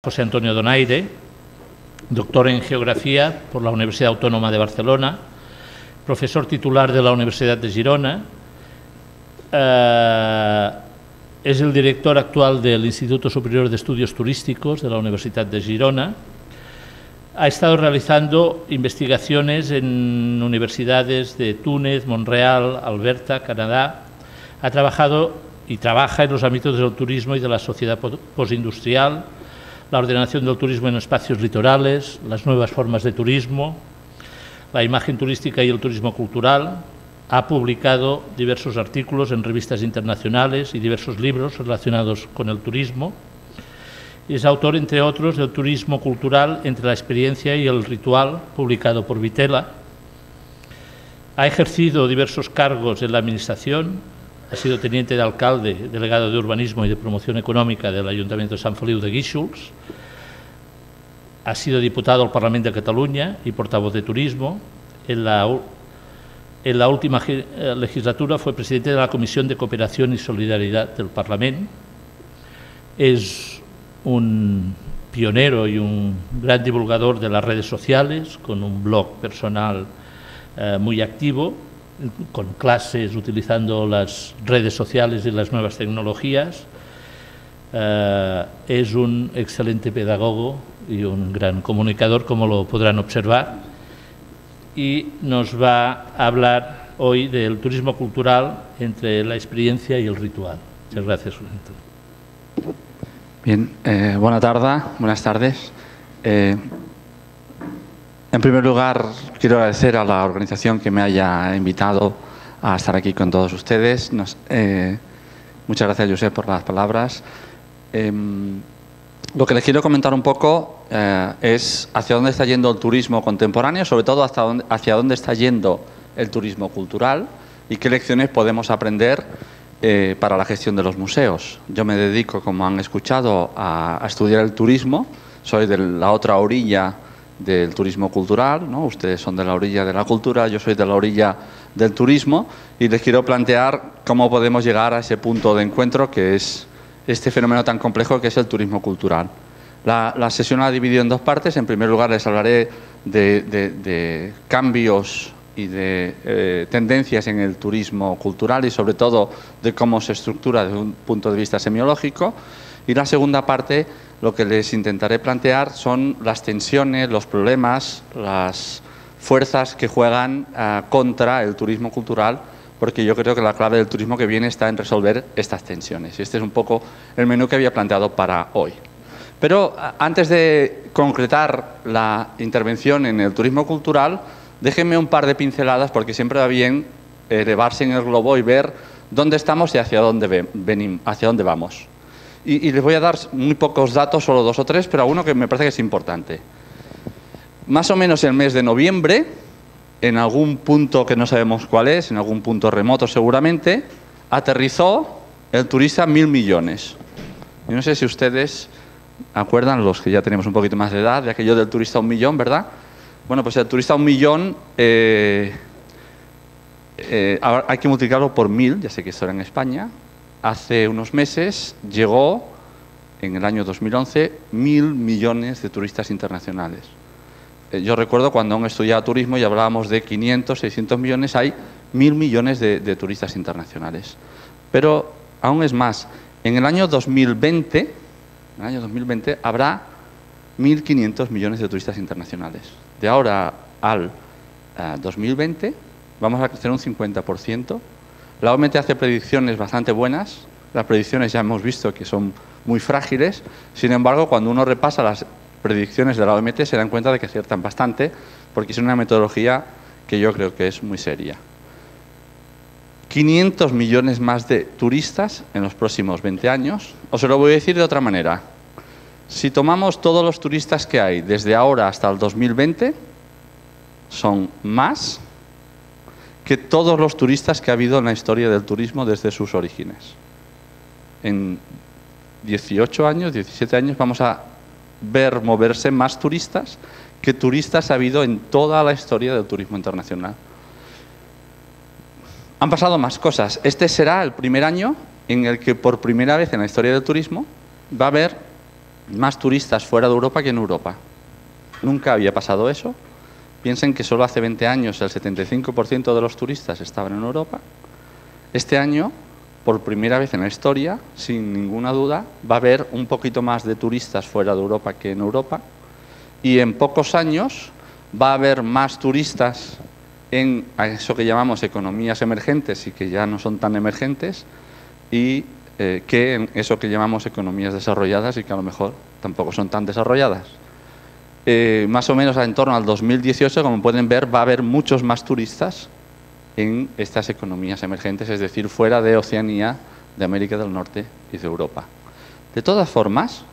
José Antonio Donaire, doctor en Geografía por la Universidad Autónoma de Barcelona, profesor titular de la Universidad de Girona, es el director actual del Instituto Superior de Estudios Turísticos de la Universidad de Girona. Ha estado realizando investigaciones en universidades de Túnez, Montreal, Alberta, Canadá. Ha trabajado y trabaja en los ámbitos del turismo y de la sociedad postindustrial, la ordenación del turismo en espacios litorales, las nuevas formas de turismo, la imagen turística y el turismo cultural. Ha publicado diversos artículos en revistas internacionales y diversos libros relacionados con el turismo. Es autor, entre otros, del Turismo cultural entre la experiencia y el ritual, publicado por Vitela. Ha ejercido diversos cargos en la Administración. Ha sido teniente de alcalde, delegado de Urbanismo y de Promoción Económica del Ayuntamiento de Sant Feliu de Guíxols. Ha sido diputado al Parlamento de Cataluña y portavoz de Turismo. En la última legislatura fue presidente de la Comisión de Cooperación y Solidaridad del Parlamento. Es un pionero y un gran divulgador de las redes sociales, con un blog personal muy activo, con clases utilizando las redes sociales y las nuevas tecnologías. Es un excelente pedagogo y un gran comunicador, como lo podrán observar, y nos va a hablar hoy del turismo cultural entre la experiencia y el ritual. Muchas gracias, José Antonio. Bien, buenas tardes. En primer lugar, quiero agradecer a la organización que me haya invitado a estar aquí con todos ustedes. Muchas gracias, Josep, por las palabras. Lo que les quiero comentar un poco es hacia dónde está yendo el turismo contemporáneo, sobre todo hacia dónde está yendo el turismo cultural y qué lecciones podemos aprender para la gestión de los museos. Yo me dedico, como han escuchado, a estudiar el turismo. Soy de la otra orilla del turismo cultural, ¿no? Ustedes son de la orilla de la cultura, yo soy de la orilla del turismo, y les quiero plantear cómo podemos llegar a ese punto de encuentro que es este fenómeno tan complejo que es el turismo cultural. La sesión la he dividido en dos partes. En primer lugar, les hablaré de cambios y de tendencias en el turismo cultural y sobre todo de cómo se estructura desde un punto de vista semiológico. Y la segunda parte, lo que les intentaré plantear son las tensiones, los problemas, las fuerzas que juegan contra el turismo cultural, porque yo creo que la clave del turismo que viene está en resolver estas tensiones. Y este es un poco el menú que había planteado para hoy. Pero antes de concretar la intervención en el turismo cultural, déjenme un par de pinceladas, porque siempre va bien elevarse en el globo y ver dónde estamos y hacia dónde vamos. Y les voy a dar muy pocos datos, solo 2 o 3, pero uno que me parece que es importante. Más o menos el mes de noviembre, en algún punto que no sabemos cuál es, en algún punto remoto seguramente, aterrizó el turista 1.000 millones. Yo no sé si ustedes acuerdan, los que ya tenemos un poquito más de edad, de aquello del turista 1 millón, ¿verdad? Bueno, pues el turista 1 millón hay que multiplicarlo por 1.000, ya sé que esto era en España. Hace unos meses llegó, en el año 2011, 1.000 millones de turistas internacionales. Yo recuerdo cuando aún estudiaba turismo y hablábamos de 500, 600 millones, hay 1.000 millones de turistas internacionales. Pero aún es más, en el año 2020, habrá 1.500 millones de turistas internacionales. De ahora al 2020 vamos a crecer un 50%. La OMT hace predicciones bastante buenas. Las predicciones ya hemos visto que son muy frágiles. Sin embargo, cuando uno repasa las predicciones de la OMT se dan cuenta de que aciertan bastante, porque es una metodología que yo creo que es muy seria. 500 millones más de turistas en los próximos 20 años. Os lo voy a decir de otra manera. Si tomamos todos los turistas que hay desde ahora hasta el 2020, son más que todos los turistas que ha habido en la historia del turismo desde sus orígenes. En 18 años, 17 años, vamos a ver moverse más turistas que turistas ha habido en toda la historia del turismo internacional. Han pasado más cosas. Este será el primer año en el que por primera vez en la historia del turismo va a haber más turistas fuera de Europa que en Europa. Nunca había pasado eso. Piensen que solo hace 20 años el 75% de los turistas estaban en Europa. Este año, por primera vez en la historia, sin ninguna duda, va a haber un poquito más de turistas fuera de Europa que en Europa. Y en pocos años va a haber más turistas en eso que llamamos economías emergentes y que ya no son tan emergentes, y que en eso que llamamos economías desarrolladas y que a lo mejor tampoco son tan desarrolladas. Más o menos en torno al 2018, como pueden ver, va a haber muchos más turistas en estas economías emergentes, es decir, fuera de Oceanía, de América del Norte y de Europa. De todas formas,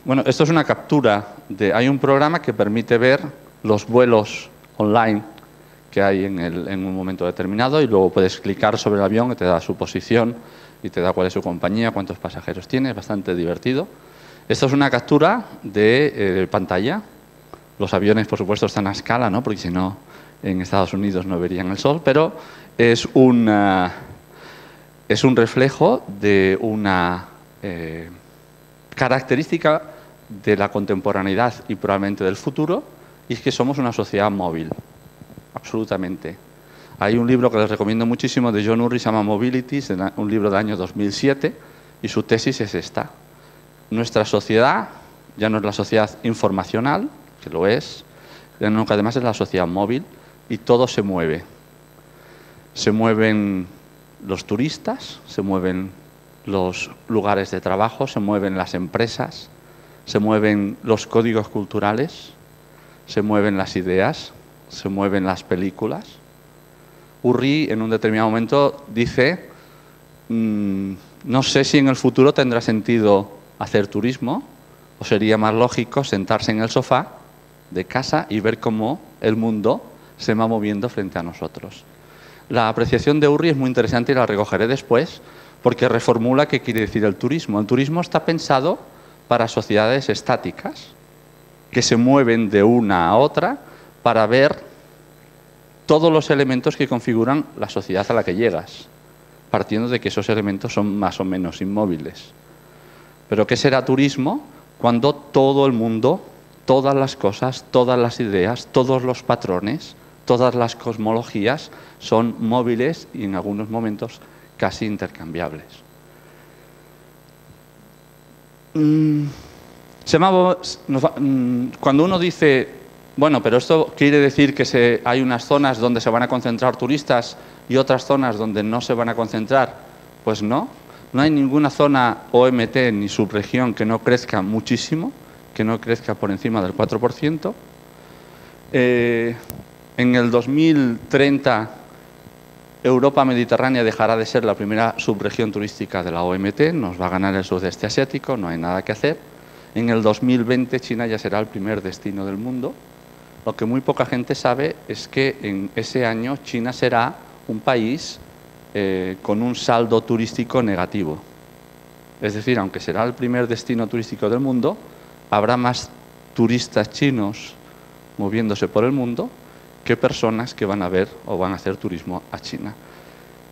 bueno, esto es una captura hay un programa que permite ver los vuelos online que hay en un momento determinado, y luego puedes clicar sobre el avión y te da su posición y te da cuál es su compañía, cuántos pasajeros tiene. Es bastante divertido. Esto es una captura de pantalla. Los aviones, por supuesto, están a escala, ¿no? Porque si no, en Estados Unidos no verían el sol, pero es un reflejo de una característica de la contemporaneidad y probablemente del futuro, y es que somos una sociedad móvil. Absolutamente. Hay un libro que les recomiendo muchísimo de John Urry, se llama Mobility, un libro del año 2007, y su tesis es esta. Nuestra sociedad ya no es la sociedad informacional, que lo es, sino que además es la sociedad móvil, y todo se mueve. Se mueven los turistas, se mueven los lugares de trabajo, se mueven las empresas, se mueven los códigos culturales, se mueven las ideas, se mueven las películas. Urry en un determinado momento dice, no sé si en el futuro tendrá sentido hacer turismo, o sería más lógico sentarse en el sofá de casa y ver cómo el mundo se va moviendo frente a nosotros. La apreciación de Urry es muy interesante y la recogeré después, porque reformula qué quiere decir el turismo. El turismo está pensado para sociedades estáticas, que se mueven de una a otra para ver todos los elementos que configuran la sociedad a la que llegas, partiendo de que esos elementos son más o menos inmóviles. Pero ¿qué será turismo cuando todo el mundo, todas las cosas, todas las ideas, todos los patrones, todas las cosmologías son móviles y en algunos momentos casi intercambiables? Cuando uno dice, bueno, pero esto quiere decir que hay unas zonas donde se van a concentrar turistas y otras zonas donde no se van a concentrar, pues no. No hay ninguna zona OMT ni subregión que no crezca muchísimo, que no crezca por encima del 4%. En el 2030, Europa Mediterránea dejará de ser la primera subregión turística de la OMT, nos va a ganar el sudeste asiático, no hay nada que hacer. En el 2020, China ya será el primer destino del mundo. Lo que muy poca gente sabe es que en ese año China será un país con un saldo turístico negativo. Es decir, aunque será el primer destino turístico del mundo, habrá más turistas chinos moviéndose por el mundo que personas que van a ver o van a hacer turismo a China.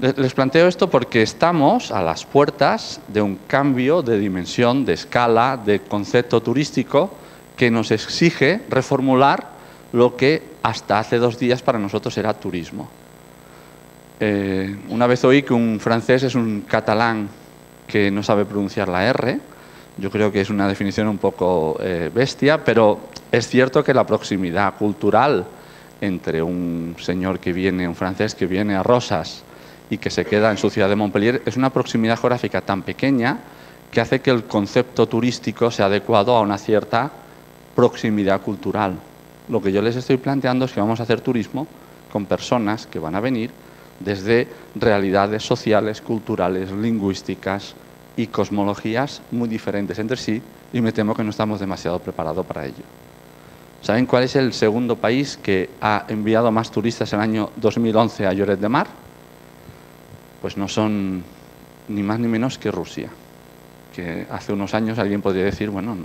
Les planteo esto porque estamos a las puertas de un cambio de dimensión, de escala, de concepto turístico que nos exige reformular lo que hasta hace 2 días para nosotros era turismo. Una vez oí que un francés es un catalán que no sabe pronunciar la R. Yo creo que es una definición un poco bestia, pero es cierto que la proximidad cultural entre un señor que viene, un francés que viene a Rosas y que se queda en su ciudad de Montpellier, es una proximidad geográfica tan pequeña que hace que el concepto turístico sea adecuado a una cierta proximidad cultural. Lo que yo les estoy planteando es que vamos a hacer turismo con personas que van a venir desde realidades sociales, culturales, lingüísticas y cosmologías muy diferentes entre sí, y me temo que no estamos demasiado preparados para ello. ¿Saben cuál es el segundo país que ha enviado más turistas en el año 2011 a Lloret de Mar? Pues no son ni más ni menos que Rusia. Que hace unos años alguien podría decir, bueno,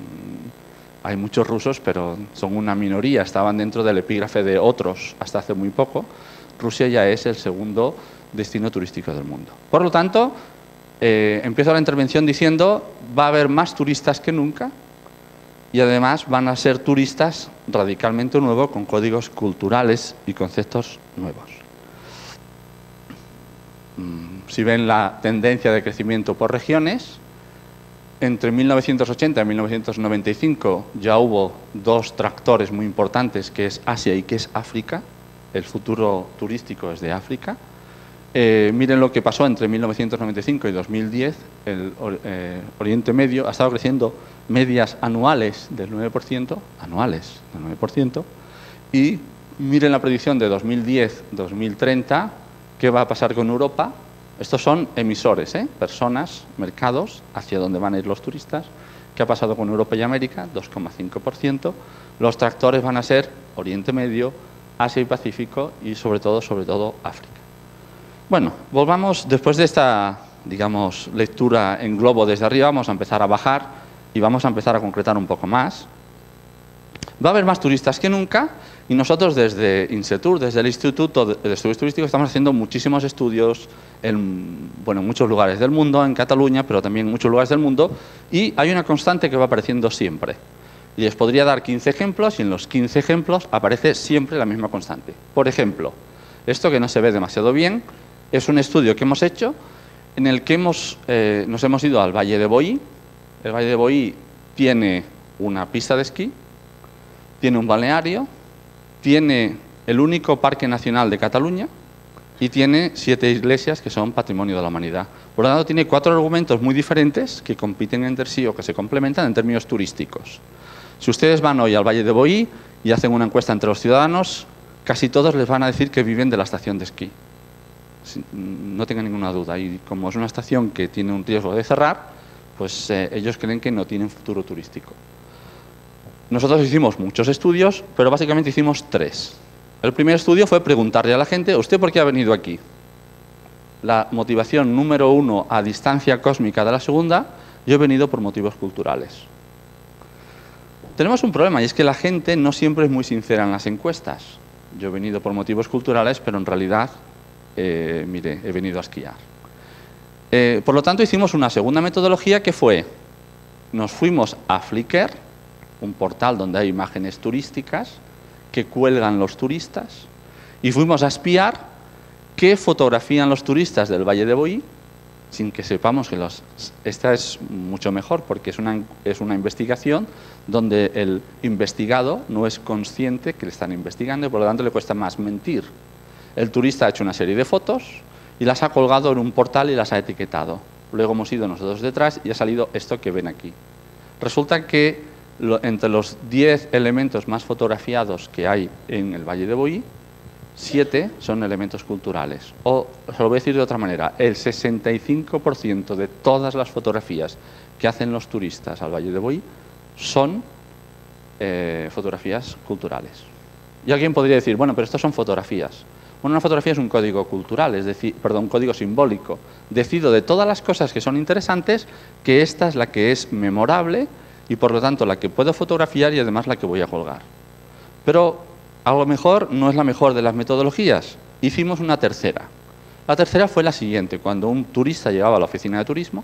hay muchos rusos, pero son una minoría, estaban dentro del epígrafe de otros hasta hace muy poco. Rusia ya es el segundo destino turístico del mundo. Por lo tanto, empiezo la intervención diciendo va a haber más turistas que nunca y además van a ser turistas radicalmente nuevos con códigos culturales y conceptos nuevos. Si ven la tendencia de crecimiento por regiones, entre 1980 y 1995 ya hubo dos tractores muy importantes, que es Asia y que es África. El futuro turístico es de África. Miren lo que pasó entre 1995 y 2010. El Oriente Medio ha estado creciendo medias anuales del 9%, y miren la predicción de 2010-2030, ¿qué va a pasar con Europa? Estos son emisores, personas, mercados, hacia dónde van a ir los turistas. ¿Qué ha pasado con Europa y América? 2,5%. Los tractores van a ser Oriente Medio, Asia y Pacífico y sobre todo África. Bueno, volvamos, después de esta, digamos, lectura en globo desde arriba, vamos a empezar a bajar y vamos a empezar a concretar un poco más. Va a haber más turistas que nunca y nosotros desde INSETUR, desde el Instituto de Estudios Turísticos, estamos haciendo muchísimos estudios en muchos lugares del mundo, en Cataluña, pero también en muchos lugares del mundo, y hay una constante que va apareciendo siempre. Y les podría dar 15 ejemplos y en los 15 ejemplos aparece siempre la misma constante. Por ejemplo, esto que no se ve demasiado bien es un estudio que hemos hecho en el que nos hemos ido al Valle de Boí. El Valle de Boí tiene una pista de esquí, tiene un balneario, tiene el único parque nacional de Cataluña y tiene 7 iglesias que son patrimonio de la humanidad. Por lo tanto, tiene 4 argumentos muy diferentes que compiten entre sí o que se complementan en términos turísticos. Si ustedes van hoy al Valle de Boí y hacen una encuesta entre los ciudadanos, casi todos les van a decir que viven de la estación de esquí. No tengan ninguna duda. Y como es una estación que tiene un riesgo de cerrar, pues ellos creen que no tienen futuro turístico. Nosotros hicimos muchos estudios, pero básicamente hicimos 3. El primer estudio fue preguntarle a la gente, ¿usted por qué ha venido aquí? La motivación número 1 a distancia cósmica de la segunda, yo he venido por motivos culturales. Tenemos un problema y es que la gente no siempre es muy sincera en las encuestas. Yo he venido por motivos culturales, pero en realidad, mire, he venido a esquiar. Por lo tanto, hicimos una segunda metodología que fue, nos fuimos a Flickr, un portal donde hay imágenes turísticas que cuelgan los turistas, y fuimos a espiar qué fotografían los turistas del Valle de Boí, sin que sepamos que esta es mucho mejor porque es una investigación donde el investigado no es consciente que le están investigando y por lo tanto le cuesta más mentir. El turista ha hecho una serie de fotos y las ha colgado en un portal y las ha etiquetado. Luego hemos ido nosotros detrás y ha salido esto que ven aquí. Resulta que entre los 10 elementos más fotografiados que hay en el Valle de Boí, 7 son elementos culturales. O, se lo voy a decir de otra manera, el 65% de todas las fotografías que hacen los turistas al Valle de Boí son fotografías culturales. Y alguien podría decir, bueno, pero estas son fotografías. Bueno, una fotografía es un código cultural, es decir, perdón, un código simbólico. Decido de todas las cosas que son interesantes que esta es la que es memorable y por lo tanto la que puedo fotografiar y además la que voy a colgar. Pero a lo mejor no es la mejor de las metodologías. Hicimos una tercera. La tercera fue la siguiente. Cuando un turista llegaba a la oficina de turismo,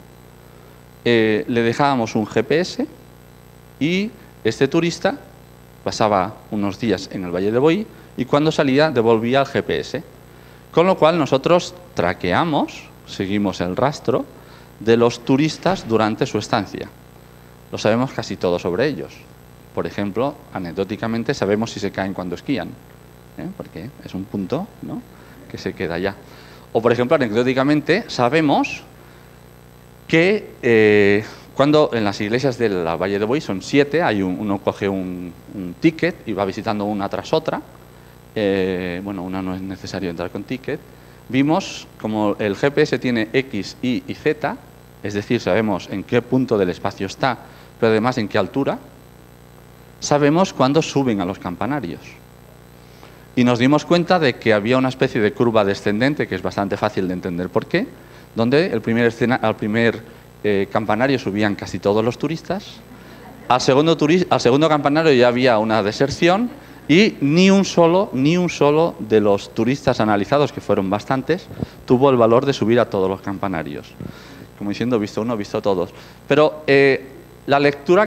le dejábamos un GPS y este turista pasaba unos días en el Valle de Boí y cuando salía devolvía el GPS. Con lo cual nosotros traqueamos, seguimos el rastro de los turistas durante su estancia. Lo sabemos casi todo sobre ellos. Por ejemplo, anecdóticamente sabemos si se caen cuando esquían, porque es un punto, ¿no?, que se queda allá. O, por ejemplo, anecdóticamente sabemos que cuando en las iglesias de la Valle de Boí son 7, uno coge un ticket y va visitando una tras otra. Bueno, una no es necesario entrar con ticket. Vimos como el GPS tiene X, Y y Z, es decir, sabemos en qué punto del espacio está, pero además en qué altura. Sabemos cuándo suben a los campanarios. Y nos dimos cuenta de que había una especie de curva descendente, que es bastante fácil de entender por qué, donde al primer campanario subían casi todos los turistas, al segundo campanario ya había una deserción y ni un solo de los turistas analizados, que fueron bastantes, tuvo el valor de subir a todos los campanarios. como diciendo, visto uno, visto todos. Pero la lectura